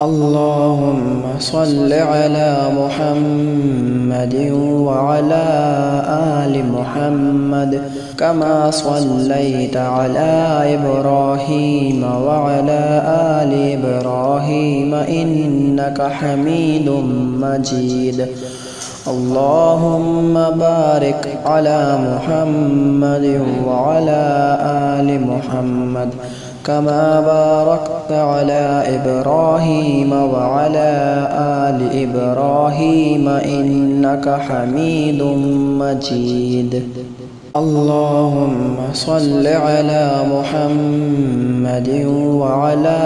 اللهم صل على محمد وعلى آل محمد كما صليت على إبراهيم وعلى آل إبراهيم إنك حميد مجيد. اللهم بارك على محمد وعلى آل محمد كما باركت على إبراهيم وعلى آل إبراهيم إنك حميد مجيد. اللهم صل على محمد وعلى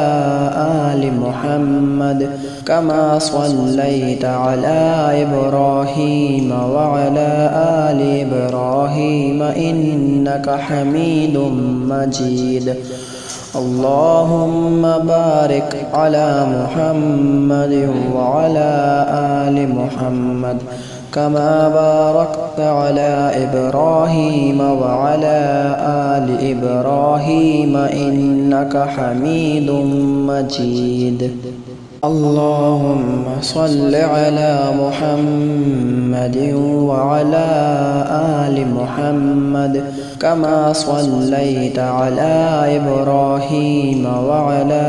آل محمد كما صليت على إبراهيم وعلى آل إبراهيم إنك حميد مجيد. اللهم بارك على محمد وعلى آل محمد كما باركت على إبراهيم وعلى آل إبراهيم إنك حميد مجيد. اللهم صل على محمد وعلى آل محمد كما صليت على إبراهيم وعلى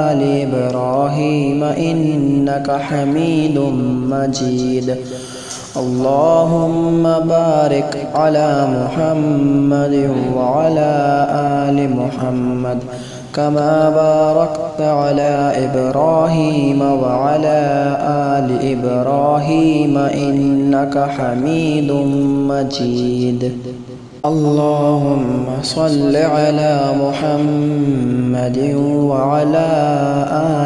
آل إبراهيم إنك حميد مجيد. اللهم بارك على محمد وعلى آل محمد كما باركت على إبراهيم وعلى آل إبراهيم إنك حميد مجيد. اللهم صل على محمد وعلى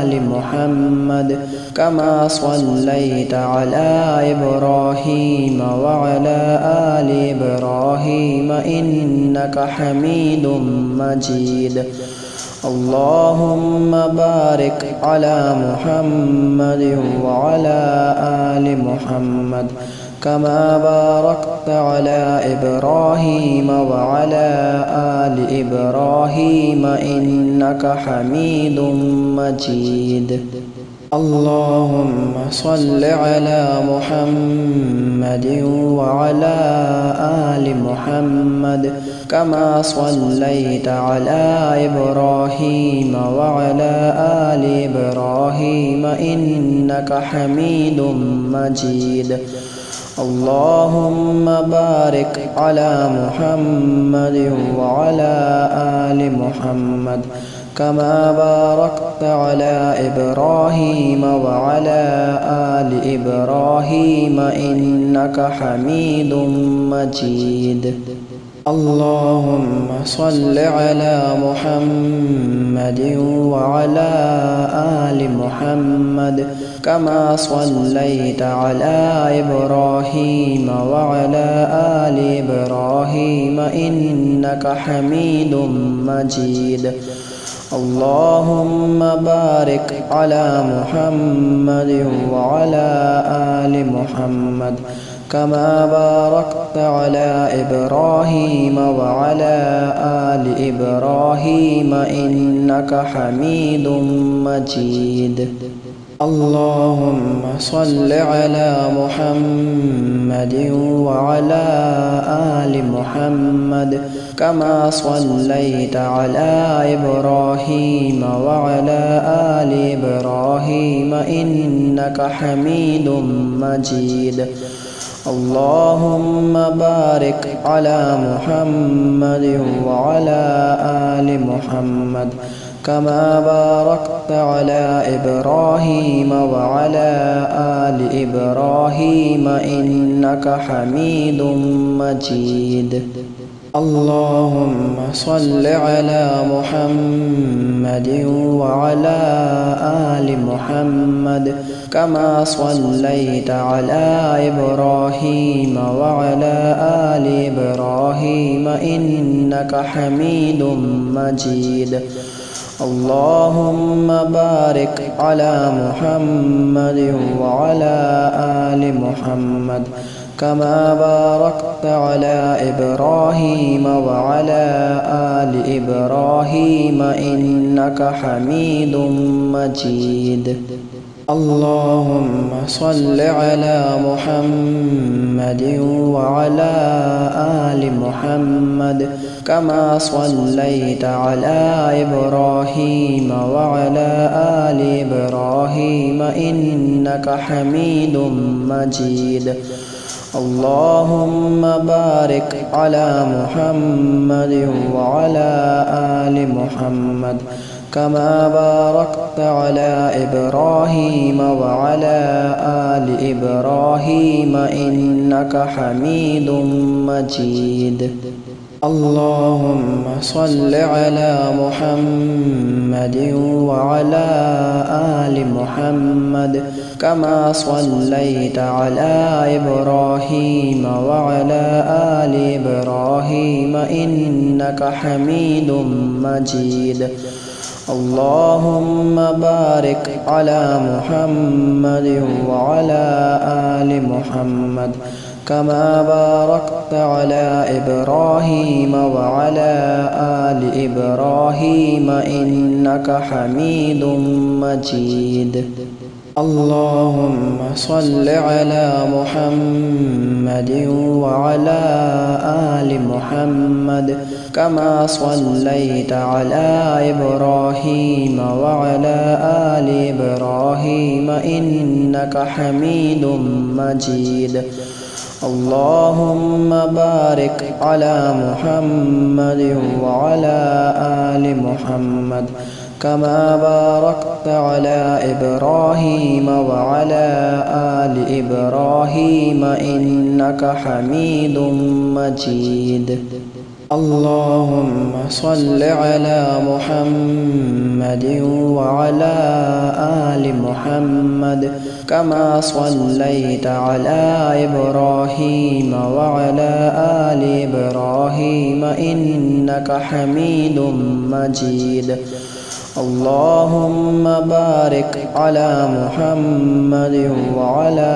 آل محمد كما صليت على إبراهيم وعلى آل إبراهيم إنك حميد مجيد. اللهم بارك على محمد وعلى آل محمد كما باركت على إبراهيم وعلى آل إبراهيم إنك حميد مجيد. اللهم صل على محمد وعلى آل محمد كما صليت على إبراهيم وعلى آل إبراهيم إنك حميد مجيد. اللهم بارك على محمد وعلى آل محمد كما باركت على إبراهيم وعلى آل إبراهيم إنك حميد مجيد. اللهم صل على محمد وعلى آل محمد كما صليت على إبراهيم وعلى آل إبراهيم إنك حميد مجيد. اللهم بارك على محمد وعلى آل محمد كما باركت على إبراهيم وعلى آل إبراهيم إنك حميد مجيد. اللهم صل على محمد وعلى آل محمد كما صليت على إبراهيم وعلى آل إبراهيم إنك حميد مجيد. اللهم بارك على محمد وعلى آل محمد كما باركت على إبراهيم وعلى آل إبراهيم إنك حميد مجيد. اللهم صل على محمد وعلى آل محمد كما صليت على إبراهيم وعلى آل إبراهيم إنك حميد مجيد. اللهم بارك على محمد وعلى آل محمد كما باركت على إبراهيم وعلى آل إبراهيم إنك حميد مجيد. اللهم صل على محمد وعلى آل محمد كما صليت على إبراهيم وعلى آل إبراهيم إنك حميد مجيد. اللهم بارك على محمد وعلى آل محمد كما باركت على إبراهيم وعلى آل إبراهيم إنك حميد مجيد. اللهم صل على محمد وعلى آل محمد كما صليت على إبراهيم وعلى آل إبراهيم إنك حميد مجيد. اللهم بارك على محمد وعلى آل محمد كما باركت على إبراهيم وعلى آل إبراهيم إنك حميد مجيد. اللهم صل على محمد وعلى آل محمد كما صليت على إبراهيم وعلى آل إبراهيم إنك حميد مجيد. اللهم بارك على محمد وعلى آل محمد كما باركت على إبراهيم وعلى آل إبراهيم إنك حميد مجيد. اللهم صل على محمد وعلى آل محمد كما صليت على إبراهيم وعلى آل إبراهيم إنك حميد مجيد. اللهم بارك على محمد وعلى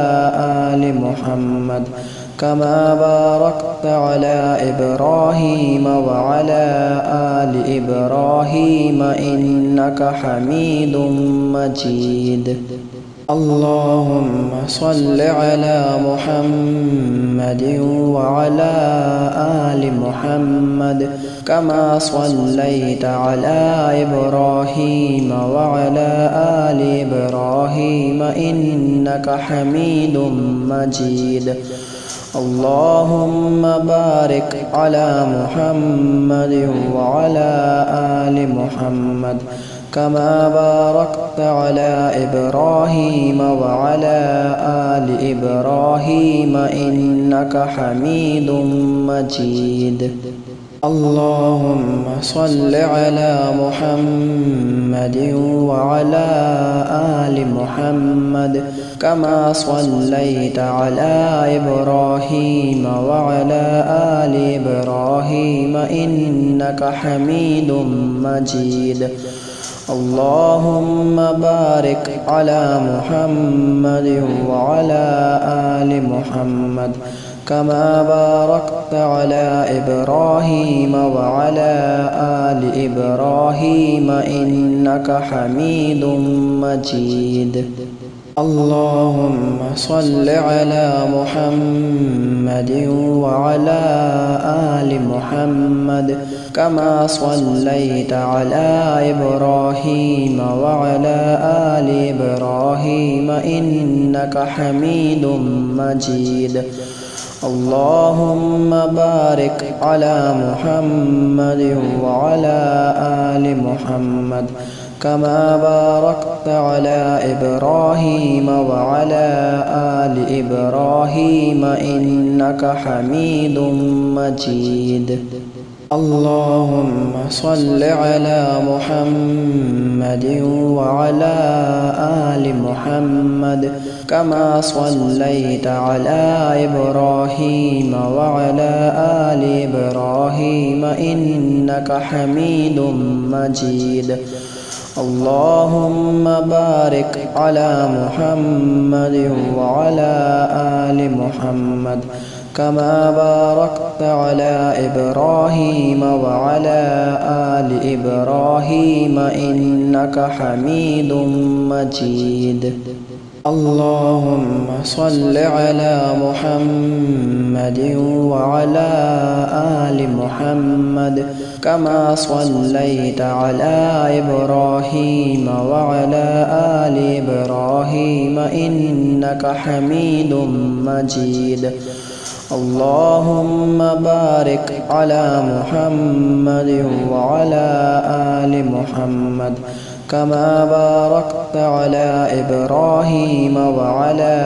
آل محمد كما باركت على إبراهيم وعلى آل إبراهيم إنك حميد مجيد. اللهم صل على محمد وعلى آل محمد كما صليت على إبراهيم وعلى آل إبراهيم إنك حميد مجيد. اللهم بارك على محمد وعلى آل محمد كما باركت على إبراهيم وعلى آل إبراهيم إنك حميد مجيد. اللهم صل على محمد وعلى آل محمد كما صليت على إبراهيم وعلى آل إبراهيم إنك حميد مجيد. اللهم بارك على محمد وعلى آل محمد كما باركت على إبراهيم وعلى آل إبراهيم إنك حميد مجيد. اللهم صل على محمد وعلى آل محمد كما صليت على إبراهيم وعلى آل إبراهيم إنك حميد مجيد. اللهم بارك على محمد وعلى آل محمد كما باركت على إبراهيم وعلى آل إبراهيم إنك حميد مجيد. اللهم صل على محمد وعلى آل محمد كما صليت على إبراهيم وعلى آل إبراهيم إنك حميد مجيد. اللهم بارك على محمد وعلى آل محمد كما باركت على إبراهيم وعلى آل إبراهيم إنك حميد مجيد. اللهم صل على محمد وعلى آل محمد كما صليت على إبراهيم وعلى آل إبراهيم إنك حميد مجيد. اللهم بارك على محمد وعلى آل محمد كما باركت على إبراهيم وعلى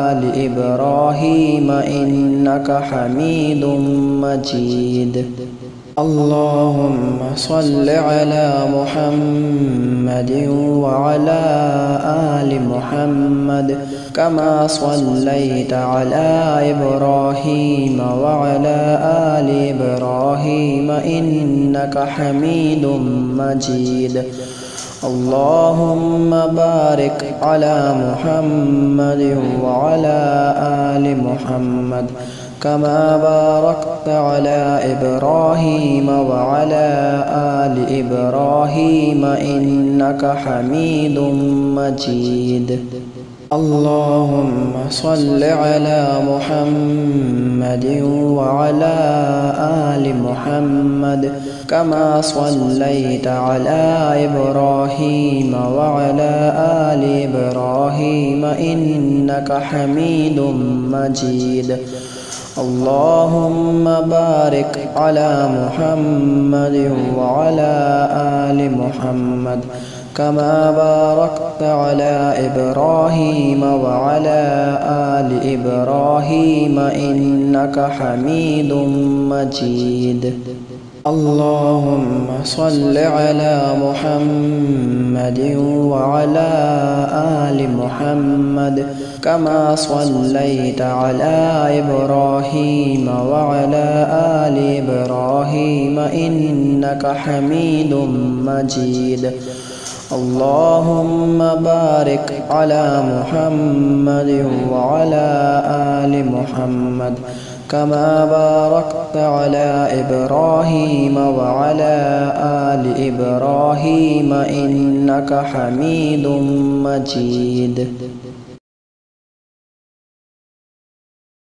آل إبراهيم إنك حميد مجيد. اللهم صل على محمد وعلى آل محمد كما صليت على إبراهيم وعلى آل إبراهيم إنك حميد مجيد. اللهم بارك على محمد وعلى آل محمد كما باركت على إبراهيم وعلى آل إبراهيم إنك حميد مجيد. اللهم صل على محمد وعلى آل محمد كما صليت على إبراهيم وعلى آل إبراهيم إنك حميد مجيد. اللهم بارك على محمد وعلى آل محمد كما باركت على إبراهيم وعلى آل إبراهيم إنك حميد مجيد. اللهم صل على محمد وعلى آل محمد كما صليت على إبراهيم وعلى آل إبراهيم إنك حميد مجيد. اللهم بارك على محمد وعلى آل محمد كما باركت على إبراهيم وعلى آل إبراهيم إنك حميد مجيد.